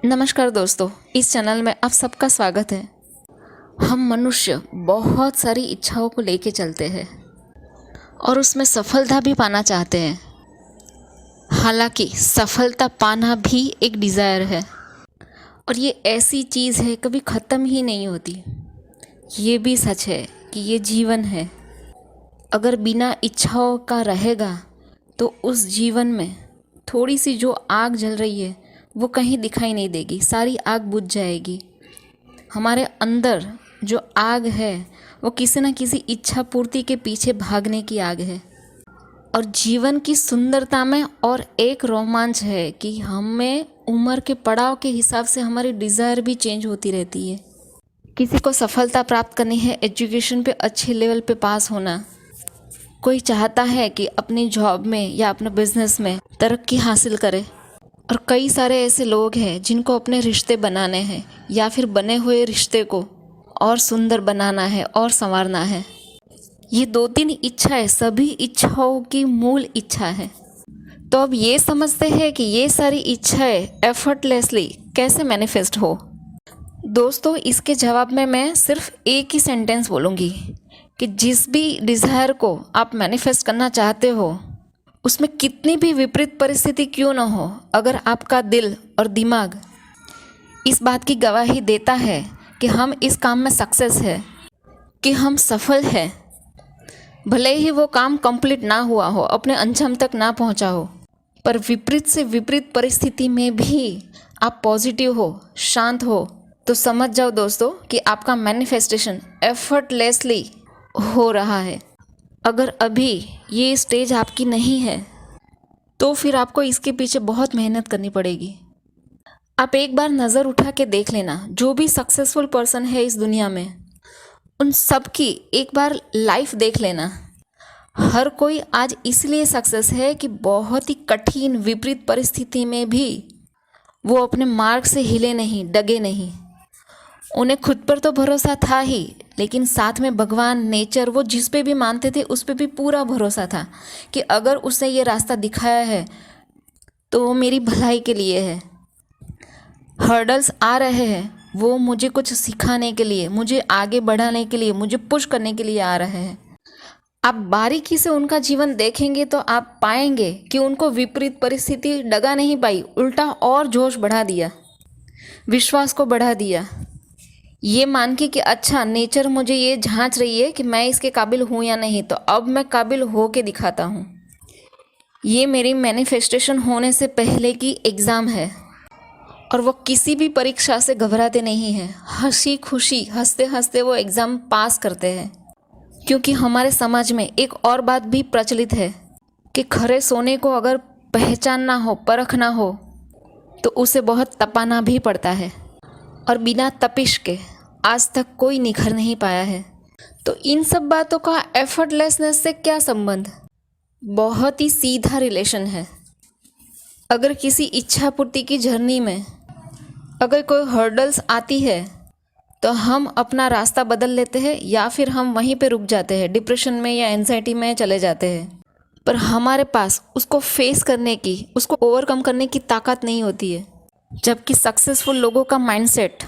नमस्कार दोस्तों, इस चैनल में आप सबका स्वागत है। हम मनुष्य बहुत सारी इच्छाओं को लेके चलते हैं और उसमें सफलता भी पाना चाहते हैं। हालांकि सफलता पाना भी एक डिज़ायर है और ये ऐसी चीज़ है कभी ख़त्म ही नहीं होती। ये भी सच है कि ये जीवन है, अगर बिना इच्छाओं का रहेगा तो उस जीवन में थोड़ी सी जो आग जल रही है वो कहीं दिखाई नहीं देगी, सारी आग बुझ जाएगी। हमारे अंदर जो आग है वो किसी न किसी इच्छा पूर्ति के पीछे भागने की आग है। और जीवन की सुंदरता में और एक रोमांच है कि हमें उम्र के पड़ाव के हिसाब से हमारी डिज़ायर भी चेंज होती रहती है। किसी को सफलता प्राप्त करनी है, एजुकेशन पे अच्छे लेवल पे पास होना, कोई चाहता है कि अपनी जॉब में या अपने बिजनेस में तरक्की हासिल करे, और कई सारे ऐसे लोग हैं जिनको अपने रिश्ते बनाने हैं या फिर बने हुए रिश्ते को और सुंदर बनाना है और संवारना है। ये 2-3 इच्छाएं सभी इच्छाओं की मूल इच्छा है। तो अब ये समझते हैं कि ये सारी इच्छाएं एफर्टलेसली कैसे मैनिफेस्ट हो। दोस्तों, इसके जवाब में मैं सिर्फ एक ही सेंटेंस बोलूँगी कि जिस भी डिज़ायर को आप मैनिफेस्ट करना चाहते हो उसमें कितनी भी विपरीत परिस्थिति क्यों न हो, अगर आपका दिल और दिमाग इस बात की गवाही देता है कि हम इस काम में सक्सेस है, कि हम सफल हैं, भले ही वो काम कंप्लीट ना हुआ हो, अपने अंजाम तक ना पहुंचा हो, पर विपरीत से विपरीत परिस्थिति में भी आप पॉजिटिव हो, शांत हो, तो समझ जाओ दोस्तों कि आपका मैनिफेस्टेशन एफर्टलेसली हो रहा है। अगर अभी ये स्टेज आपकी नहीं है तो फिर आपको इसके पीछे बहुत मेहनत करनी पड़ेगी। आप एक बार नज़र उठा के देख लेना, जो भी सक्सेसफुल पर्सन है इस दुनिया में, उन सब की एक बार लाइफ देख लेना। हर कोई आज इसलिए सक्सेस है कि बहुत ही कठिन विपरीत परिस्थिति में भी वो अपने मार्ग से हिले नहीं, डगे नहीं। उन्हें खुद पर तो भरोसा था ही, लेकिन साथ में भगवान, नेचर, वो जिस पे भी मानते थे उस पे भी पूरा भरोसा था कि अगर उसने ये रास्ता दिखाया है तो वो मेरी भलाई के लिए है। हर्डल्स आ रहे हैं, वो मुझे कुछ सिखाने के लिए, मुझे आगे बढ़ाने के लिए, मुझे पुश करने के लिए आ रहे हैं। आप बारीकी से उनका जीवन देखेंगे तो आप पाएंगे कि उनको विपरीत परिस्थिति डगा नहीं पाई, उल्टा और जोश बढ़ा दिया, विश्वास को बढ़ा दिया, ये मान के कि अच्छा नेचर मुझे ये झांच रही है कि मैं इसके काबिल हूँ या नहीं, तो अब मैं काबिल हो के दिखाता हूँ। ये मेरी मैनिफेस्टेशन होने से पहले की एग्ज़ाम है और वो किसी भी परीक्षा से घबराते नहीं हैं, हंसी खुशी हंसते हंसते वो एग्ज़ाम पास करते हैं। क्योंकि हमारे समाज में एक और बात भी प्रचलित है कि खरे सोने को अगर पहचानना हो, परखना हो, तो उसे बहुत तपाना भी पड़ता है, और बिना तपिश के आज तक कोई निखर नहीं पाया है। तो इन सब बातों का एफर्टलेसनेस से क्या संबंध? बहुत ही सीधा रिलेशन है। अगर किसी इच्छा पूर्ति की जर्नी में अगर कोई हर्डल्स आती है तो हम अपना रास्ता बदल लेते हैं या फिर हम वहीं पे रुक जाते हैं, डिप्रेशन में या एंजाइटी में चले जाते हैं। पर हमारे पास उसको फेस करने की, उसको ओवरकम करने की ताकत नहीं होती है। जबकि सक्सेसफुल लोगों का माइंडसेट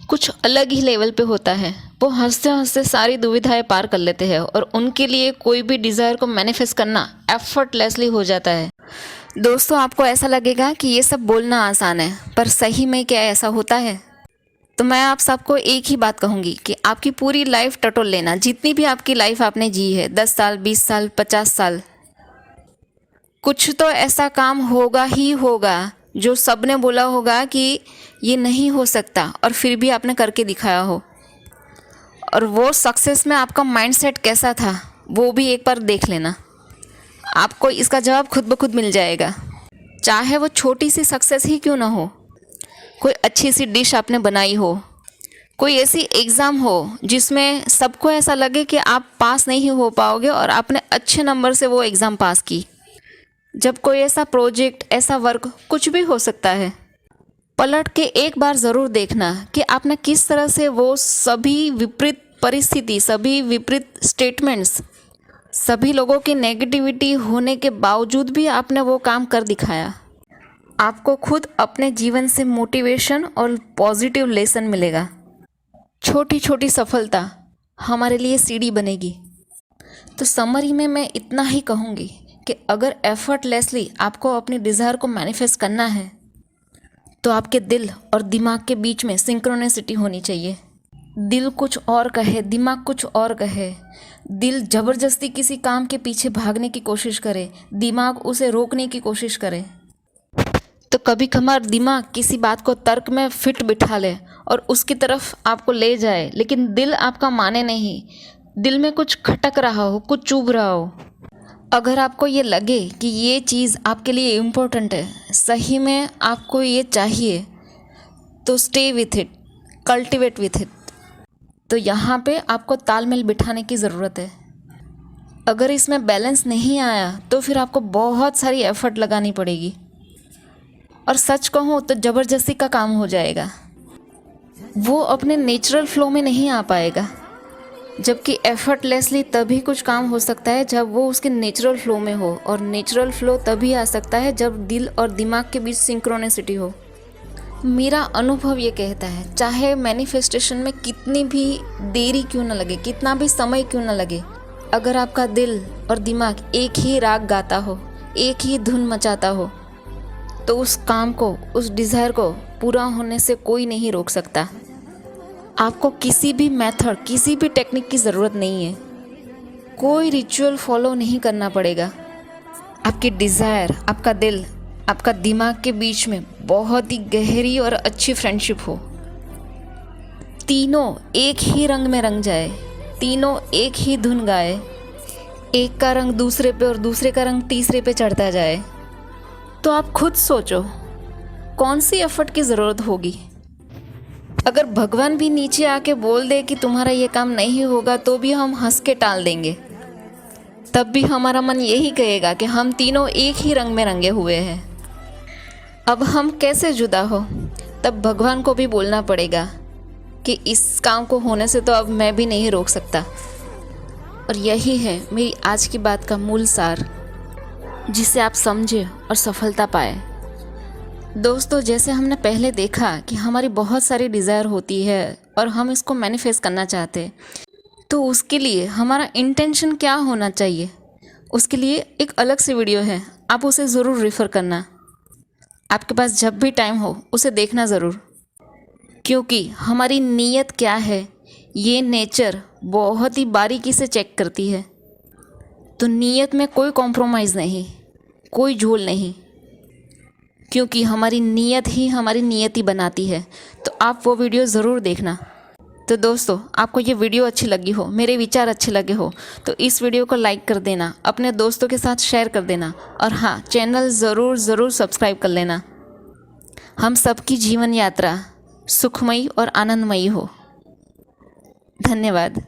कुछ अलग ही लेवल पे होता है। वो हंसते हंसते सारी दुविधाएं पार कर लेते हैं और उनके लिए कोई भी डिज़ायर को मैनिफेस्ट करना एफर्टलेसली हो जाता है। दोस्तों, आपको ऐसा लगेगा कि ये सब बोलना आसान है, पर सही में क्या ऐसा होता है? तो मैं आप सबको एक ही बात कहूँगी कि आपकी पूरी लाइफ टटोल लेना, जितनी भी आपकी लाइफ आपने जी है, 10 साल, 20 साल, 50 साल, कुछ तो ऐसा काम होगा ही होगा जो सबने बोला होगा कि ये नहीं हो सकता, और फिर भी आपने करके दिखाया हो। और वो सक्सेस में आपका माइंडसेट कैसा था वो भी एक बार देख लेना, आपको इसका जवाब खुद ब खुद मिल जाएगा। चाहे वो छोटी सी सक्सेस ही क्यों ना हो, कोई अच्छी सी डिश आपने बनाई हो, कोई ऐसी एग्ज़ाम हो जिसमें सबको ऐसा लगे कि आप पास नहीं हो पाओगे और आपने अच्छे नंबर से वो एग्ज़ाम पास की। जब कोई ऐसा प्रोजेक्ट, ऐसा वर्क, कुछ भी हो सकता है, पलट के एक बार ज़रूर देखना कि आपने किस तरह से वो सभी विपरीत परिस्थिति, सभी विपरीत स्टेटमेंट्स, सभी लोगों की नेगेटिविटी होने के बावजूद भी आपने वो काम कर दिखाया। आपको खुद अपने जीवन से मोटिवेशन और पॉजिटिव लेसन मिलेगा। छोटी छोटी सफलता हमारे लिए सीढ़ी बनेगी। तो समरी में मैं इतना ही कहूँगी कि अगर एफर्टलेसली आपको अपनी डिज़ायर को मैनिफेस्ट करना है तो आपके दिल और दिमाग के बीच में सिंक्रोनिसिटी होनी चाहिए। दिल कुछ और कहे, दिमाग कुछ और कहे। दिल ज़बरदस्ती किसी काम के पीछे भागने की कोशिश करे, दिमाग उसे रोकने की कोशिश करे। तो कभी कभार दिमाग किसी बात को तर्क में फिट बिठा ले और उसकी तरफ आपको ले जाए, लेकिन दिल आपका माने नहीं। दिल में कुछ खटक रहा हो, कुछ चुभ रहा हो। अगर आपको ये लगे कि ये चीज़ आपके लिए इम्पोर्टेंट है, सही में आपको ये चाहिए, तो stay with it, cultivate with it. तो यहाँ पे आपको तालमेल बिठाने की ज़रूरत है। अगर इसमें बैलेंस नहीं आया तो फिर आपको बहुत सारी एफर्ट लगानी पड़ेगी, और सच कहूँ तो ज़बरदस्ती का काम हो जाएगा। वो अपने नेचुरल फ्लो में नहीं आ पाएगा। जबकि एफर्टलेसली तभी कुछ काम हो सकता है जब वो उसके नेचुरल फ्लो में हो, और नेचुरल फ्लो तभी आ सकता है जब दिल और दिमाग के बीच सिंक्रोनिसिटी हो। मेरा अनुभव ये कहता है, चाहे मैनिफेस्टेशन में कितनी भी देरी क्यों न लगे, कितना भी समय क्यों न लगे, अगर आपका दिल और दिमाग एक ही राग गाता हो, एक ही धुन मचाता हो, तो उस काम को, उस डिज़ायर को पूरा होने से कोई नहीं रोक सकता। आपको किसी भी मेथड, किसी भी टेक्निक की ज़रूरत नहीं है। कोई रिचुअल फॉलो नहीं करना पड़ेगा। आपकी डिज़ायर, आपका दिल, आपका दिमाग के बीच में बहुत ही गहरी और अच्छी फ्रेंडशिप हो। तीनों एक ही रंग में रंग जाए, तीनों एक ही धुन गाए, एक का रंग दूसरे पे और दूसरे का रंग तीसरे पे चढ़ता जाए। तो आप खुद सोचो, कौन सी एफर्ट की ज़रूरत होगी। अगर भगवान भी नीचे आके बोल दे कि तुम्हारा ये काम नहीं होगा, तो भी हम हंस के टाल देंगे। तब भी हमारा मन यही कहेगा कि हम तीनों एक ही रंग में रंगे हुए हैं। अब हम कैसे जुदा हो? तब भगवान को भी बोलना पड़ेगा कि इस काम को होने से तो अब मैं भी नहीं रोक सकता। और यही है मेरी आज की बात का मूल सार, जिसे आप समझे और सफलता पाए। दोस्तों, जैसे हमने पहले देखा कि हमारी बहुत सारी डिज़ायर होती है और हम इसको मैनिफेस्ट करना चाहते हैं, तो उसके लिए हमारा इंटेंशन क्या होना चाहिए, उसके लिए एक अलग से वीडियो है, आप उसे ज़रूर रेफ़र करना। आपके पास जब भी टाइम हो उसे देखना ज़रूर, क्योंकि हमारी नीयत क्या है ये नेचर बहुत ही बारीकी से चेक करती है। तो नीयत में कोई कॉम्प्रोमाइज़ नहीं, कोई झोल नहीं, क्योंकि हमारी नीयत ही हमारी नियति बनाती है। तो आप वो वीडियो ज़रूर देखना। तो दोस्तों, आपको ये वीडियो अच्छी लगी हो, मेरे विचार अच्छे लगे हो, तो इस वीडियो को लाइक कर देना, अपने दोस्तों के साथ शेयर कर देना, और हाँ, चैनल ज़रूर सब्सक्राइब कर लेना। हम सबकी जीवन यात्रा सुखमयी और आनंदमयी हो। धन्यवाद।